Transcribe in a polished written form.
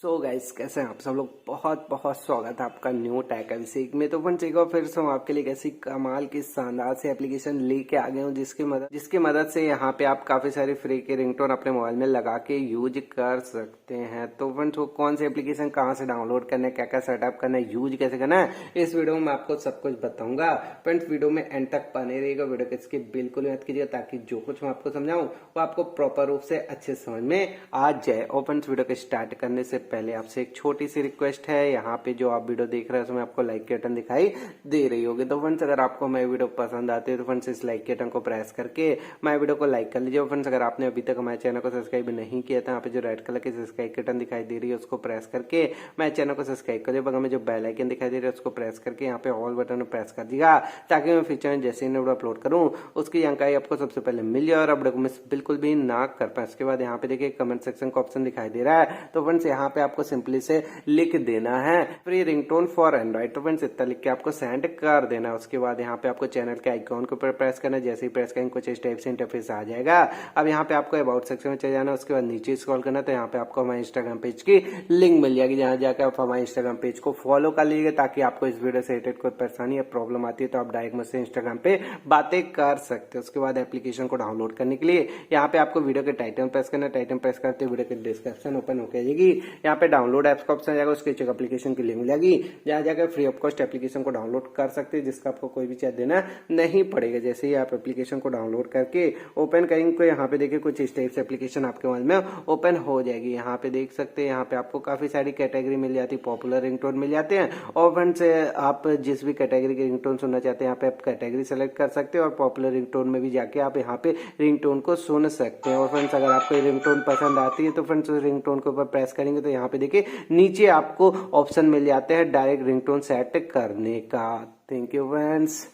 So guys, कैसे हैं आप सब लोग। बहुत बहुत स्वागत है आपका न्यू टैक अभिषेक में। तो फ्रेंड्स एक बार फिर से हम आपके लिए कैसी कमाल की शानदार से एप्लीकेशन लेके आ गए हूँ जिसकी मदद से यहाँ पे आप काफी सारी फ्री के रिंगटोन अपने मोबाइल में लगा के यूज कर सकते हैं। तो फ्रेंड्स वो कौन सी एप्लीकेशन कहाँ से डाउनलोड करना है, क्या क्या सेटअप करना है, यूज कैसे करना है, इस वीडियो में आपको सब कुछ बताऊंगा। फ्रेंड्स वीडियो में एंड तक बने रहिएगा, वीडियो को इसकी बिल्कुल मत कीजिएगा ताकि जो कुछ मैं आपको समझाऊं वो आपको प्रॉपर रूप से अच्छे समझ में आ जाए। और फ्रेंड्स वीडियो को स्टार्ट करने से पहले आपसे एक छोटी सी रिक्वेस्ट है, यहाँ पे जो आप वीडियो देख रहे हैं उसमें आपको लाइक के बटन दिखाई दे रही होगी। तो फ्रेंड्स अगर आपको मेरी वीडियो पसंद आती है तो फ्रेंड्स इस लाइक के बटन को प्रेस करके मेरी वीडियो को लाइक कर लीजिए। फ्रेंड्स अगर आपने अभी तक हमारे चैनल को सब्सक्राइब नहीं किया था, यहाँ पे जो रेड कलर की सब्सक्राइब के बटन दिखाई दे रही है उसको प्रेस करके मेरे चैनल को सब्सक्राइब कर बगल में जो बेल आइकन दिखाई दे रहा है उसको प्रेस करके यहाँ पे ऑल बटन प्रेस कर दीजिएगा ताकि मैं फ्यूचर में जैसे ही वीडियो अपलोड करूँ उसकी जानकारी आपको सबसे पहले मिल जाए और आप वीडियो को मिस बिल्कुल भी ना कर पाए। उसके बाद यहाँ पे देखिए कमेंट सेक्शन का ऑप्शन दिखाई दे रहा है। तो फ्रेंड्स यहाँ पे आपको सिंपली से लिख देना है फ्री रिंगटोन फॉर एंड्रॉइड। तो फ्रेंड्स इतना लिख के आपको सेंड कर देना है। उसके बाद यहाँ पे आपको चैनल के आइकॉन के ऊपर प्रेस करना है। जैसे ही प्रेस करेंगे कुछ इस टाइप से इंटरफेस आ जाएगा। अब यहाँ पे आपको अबाउट सेक्शन में चले जाना है। उसके बाद नीचे स्क्रॉल करना है तो यहाँ पे आपको हमारे इंस्टाग्राम पेज की लिंक मिल जाएगी, जहाँ जाकर आप हमारे इंस्टाग्राम पेज को फॉलो कर लीजिएगा ताकि आपको इस वीडियो से रिलेटेड कोई परेशानी या प्रॉब्लम आती है तो आप डायरेक्ट मुझसे इंस्टाग्राम पे बातें कर सकते हैं। उसके बाद एप्लीकेशन को डाउनलोड करने के लिए यहाँ पे आपको वीडियो के टाइटल प्रेस करना है। टाइटल प्रेस करते वीडियो के डिस्क्रिप्शन ओपन होकर जाएगी। यहाँ पे डाउनलोड एप्स का ऑप्शन जाएगा, उसके नीचे एप्लीकेशन की लिंक मिलेगी जहाँ जाकर फ्री ऑफ कॉस्ट एप्लीकेशन को डाउनलोड कर सकते हैं, जिसका आपको कोई भी चार्ज देना नहीं पड़ेगा। जैसे ही आप एप्लीकेशन को डाउनलोड करके ओपन करेंगे तो यहाँ पे देखिए कुछ इस टाइप से एप्लीकेशन आपके मोबाइल में ओपन हो जाएगी। यहाँ पे देख सकते हैं, यहाँ पे आपको काफी सारी कैटेगरी मिल जाती है, पॉपुलर रिंगटोन मिल जाते हैं। और फ्रेंड्स आप जिस भी कैटेगरी के रिंगटोन सुनना चाहते हैं यहाँ पे आप कैटेगरी सेलेक्ट कर सकते हैं और पॉपुलर रिंगटोन में भी जाके आप यहाँ पे रिंगटोन को सुन सकते हैं। और फ्रेंड्स अगर आपको रिंगटोन पसंद आती है तो फ्रेंड्स उस रिंगटोन के ऊपर प्रेस करेंगे तो यहाँ पे देखिए नीचे आपको ऑप्शन मिल जाते हैं डायरेक्ट रिंगटोन सेट करने का। Thank you friends.